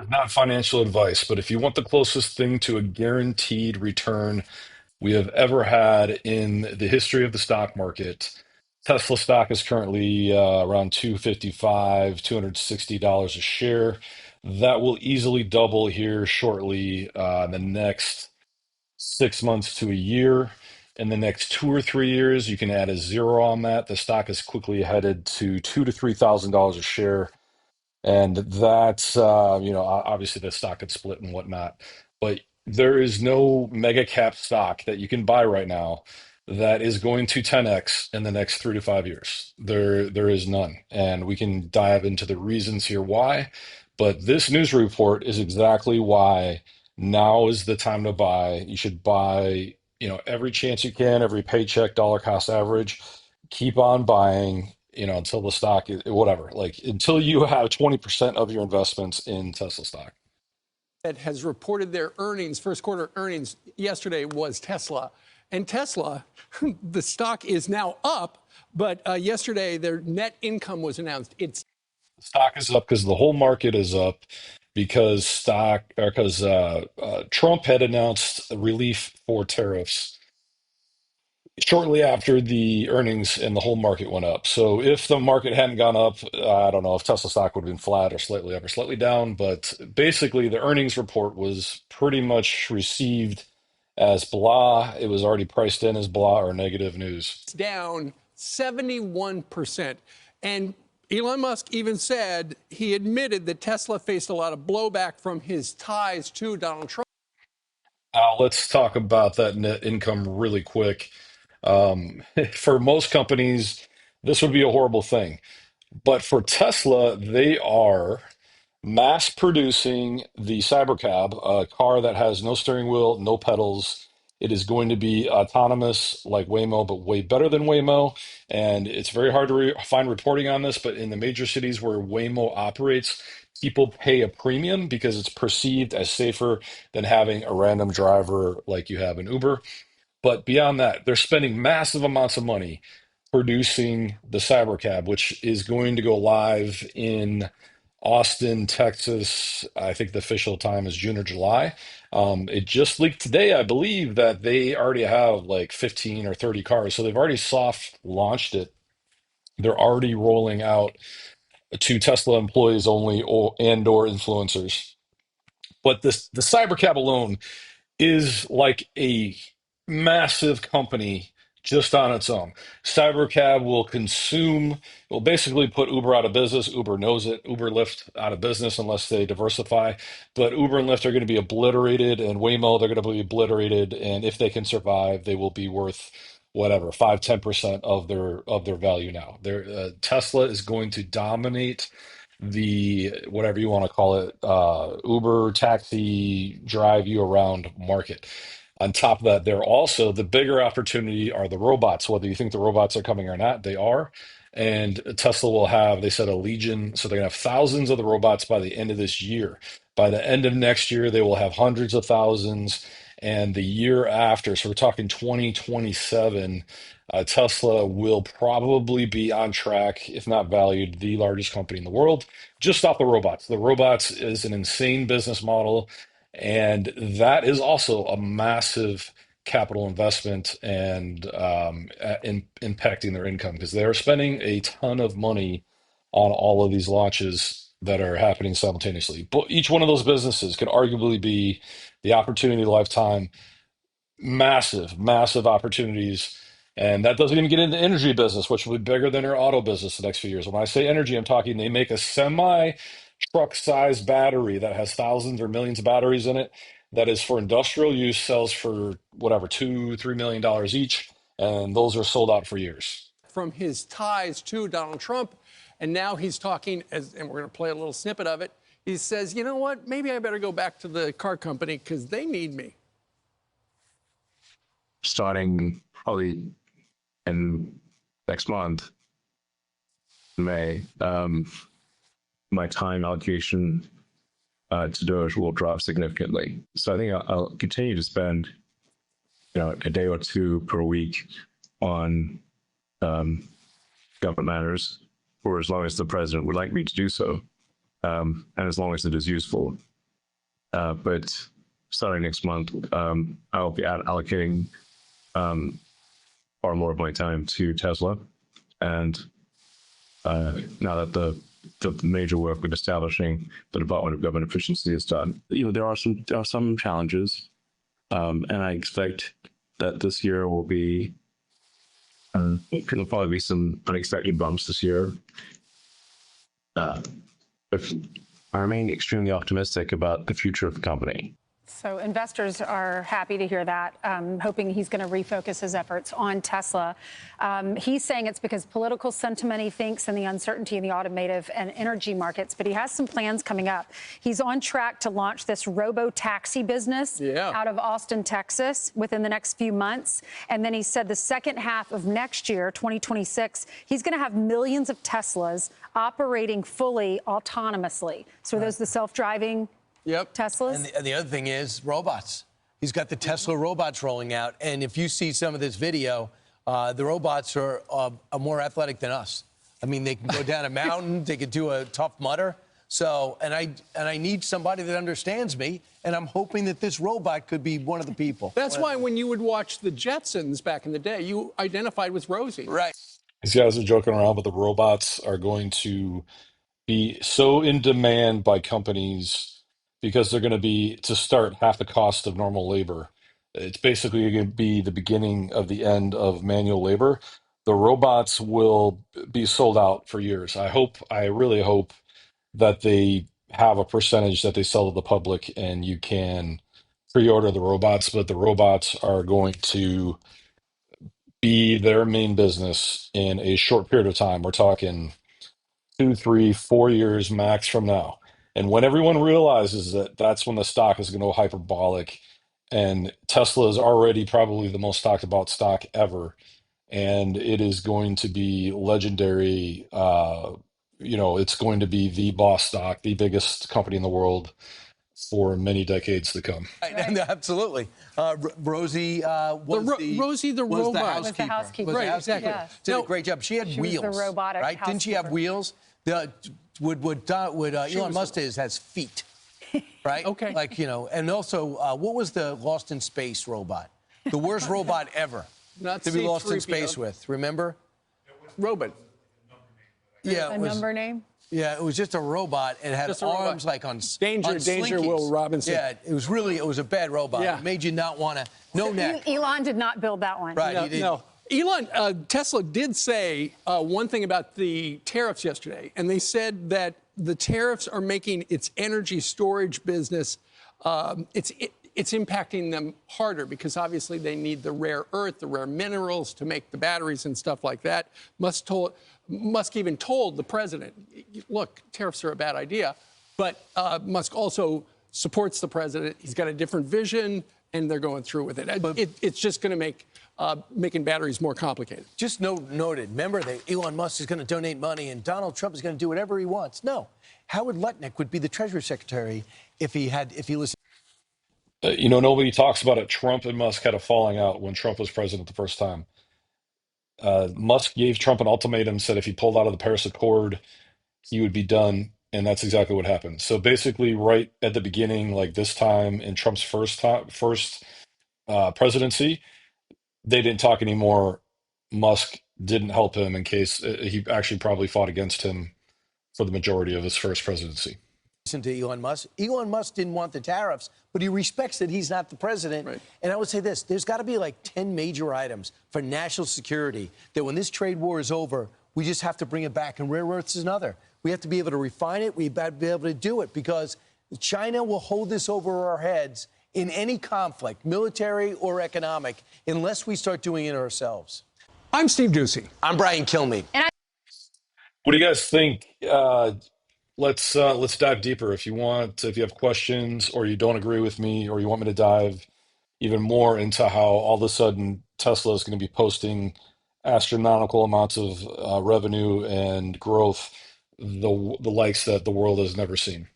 Not financial advice, but if you want the closest thing to a guaranteed return we have ever had in the history of the stock market, Tesla stock is currently around 255, $260 a share. That will easily double here shortly in the next 6 months to a year. In the next 2 or 3 years, you can add a zero on that. The stock is quickly headed to $2,000 to $3,000 a share. And that's, obviously the stock could split and whatnot. But there is no mega cap stock that you can buy right now that is going to 10x in the next 3 to 5 years. There is none. And we can dive into the reasons here why. But this news report is exactly why now is the time to buy. You should buy, every chance you can, every paycheck, dollar cost average. Keep on buying until the stock is whatever, like until you have 20% of your investments in Tesla stock. That has reported their earnings, first quarter earnings yesterday was Tesla. And Tesla, the stock is now up, but yesterday their net income was announced. It's Stock is up because the whole market is up because Trump had announced relief for tariffs shortly after the earnings and the whole market went up. So if the market hadn't gone up, I don't know if Tesla stock would have been flat or slightly up or slightly down. But basically, the earnings report was pretty much received as blah. It was already priced in as blah or negative news. down 71%. And Elon Musk even said he admitted that Tesla faced a lot of blowback from his ties to Donald Trump. Let's talk about that net income really quick. For most companies, this would be a horrible thing. But for Tesla, they are mass producing the Cybercab, a car that has no steering wheel, no pedals. It is going to be autonomous like Waymo, but way better than Waymo. And it's very hard to find reporting on this, but in the major cities where Waymo operates, people pay a premium because it's perceived as safer than having a random driver like you have in Uber. But beyond that, they're spending massive amounts of money producing the Cybercab, which is going to go live in Austin, Texas. I think the official time is June or July. It just leaked today, I believe, that they already have like 15 or 30 cars. So they've already soft launched it. They're already rolling out to Tesla employees only or influencers. But the Cybercab alone is like a massive company just on its own. Cybercab will basically put Uber out of business. Uber knows it. Uber, Lyft out of business unless they diversify. But Uber and Lyft are going to be obliterated, and Waymo, they're going to be obliterated. And if they can survive, they will be worth whatever, 5-10% of their value now. Tesla is going to dominate the whatever you want to call it, Uber taxi drive you around market. On top of that, they're also the bigger opportunity are the robots. Whether you think the robots are coming or not, they are. And Tesla will have, they said, a legion. So they're going to have thousands of the robots by the end of this year. By the end of next year, they will have hundreds of thousands. And the year after, so we're talking 2027, Tesla will probably be on track, if not valued, the largest company in the world, just off the robots. The robots is an insane business model, and that is also a massive capital investment and impacting their income because they're spending a ton of money on all of these launches that are happening simultaneously. But each one of those businesses could arguably be the opportunity of a lifetime, massive, massive opportunities. And that doesn't even get into energy business, which will be bigger than our auto business the next few years. When I say energy, I'm talking they make a semi truck size battery that has thousands or millions of batteries in it that is for industrial use, sells for whatever, $2-3 million each. And those are sold out for years. From his ties to Donald Trump. And now he's talking, and we're going to play a little snippet of it. He says, you know what, maybe I better go back to the car company because they need me. Starting probably in next month, May, my time allocation to Doge will drop significantly. So I think I'll continue to spend, a day or two per week on government matters for as long as the president would like me to do so, and as long as it is useful. but starting next month, I'll be allocating far more of my time to Tesla. And now that the major work with establishing the Department of Government Efficiency is done, there are some challenges, and I expect that this year will be there'll probably be some unexpected bumps this year. But I remain extremely optimistic about the future of the company. So investors are happy to hear that, hoping he's going to refocus his efforts on Tesla. He's saying it's because political sentiment, he thinks, and the uncertainty in the automotive and energy markets. But he has some plans coming up. He's on track to launch this robotaxi business out of Austin, Texas, within the next few months. And then he said the second half of next year, 2026, he's going to have millions of Teslas operating fully autonomously. So are those the self-driving Teslas? And the other thing is robots. He's got the Tesla robots rolling out. And if you see some of this video, the robots are more athletic than us. I mean, they can go down a mountain. They could do a tough mutter. So, and I need somebody that understands me. And I'm hoping that this robot could be one of the people. That's why when you would watch the Jetsons back in the day, you identified with Rosie. Right. These guys are joking around, but the robots are going to be so in demand by companies because they're going to be, to start, half the cost of normal labor. It's basically going to be the beginning of the end of manual labor. The robots will be sold out for years. I really hope that they have a percentage that they sell to the public and you can pre-order the robots, but the robots are going to be their main business in a short period of time. We're talking 2, 3, 4 years max from now. And when everyone realizes that, that's when the stock is going to go hyperbolic. And Tesla is already probably the most talked about stock ever. And it is going to be legendary. It's going to be the boss stock, the biggest company in the world for many decades to come. Right. Absolutely. Rosie Rosie the was robot. Was the housekeeper. Right, exactly. Yeah. Did a great job. She had wheels. Was the robotic right? Didn't she have housekeeper. wheels? Elon Musk has feet. Right? Okay. And also, what was the Lost in Space robot? The worst robot ever Not to be lost in C-3PO. space with. Remember? Robot. Yeah. A number name? Yeah, it was just a robot. It had Just a robot. arms like on Danger, on danger, slinkies. Will Robinson. Yeah, it was a bad robot. Yeah. It made you not want to. No neck. Elon did not build that one. Right. He did. No. Tesla did say one thing about the tariffs yesterday, and they said that the tariffs are making its energy storage business, it's impacting them harder because obviously they need the rare earth, the rare minerals to make the batteries and stuff like that. Musk even told the president, look, tariffs are a bad idea, but Musk also supports the president. He's got a different vision, and they're going through with it. It's just going to make making batteries more complicated. Just noted. Remember that Elon Musk is going to donate money and Donald Trump is going to do whatever he wants. No, Howard Lutnick would be the Treasury Secretary if he listened. Nobody talks about it. Trump and Musk had a falling out when Trump was president the first time. Musk gave Trump an ultimatum, said if he pulled out of the Paris Accord, he would be done. And that's exactly what happened. So basically, right at the beginning, like this time in Trump's first presidency, they didn't talk anymore. Musk didn't help him in case he actually probably fought against him for the majority of his first presidency. To Elon Musk. Elon Musk didn't want the tariffs, but he respects that he's not the president. Right. And I would say this, there's got to be like 10 major items for national security that when this trade war is over, we just have to bring it back. And rare earths is another. We have to be able to refine it. We've got to be able to do it because China will hold this over our heads in any conflict, military or economic, unless we start doing it ourselves. I'm Steve Doocy. I'm Brian Kilmeade. What do you guys think? Let's dive deeper. If you have questions or you don't agree with me or you want me to dive even more into how all of a sudden Tesla is going to be posting astronomical amounts of revenue and growth, the likes that the world has never seen.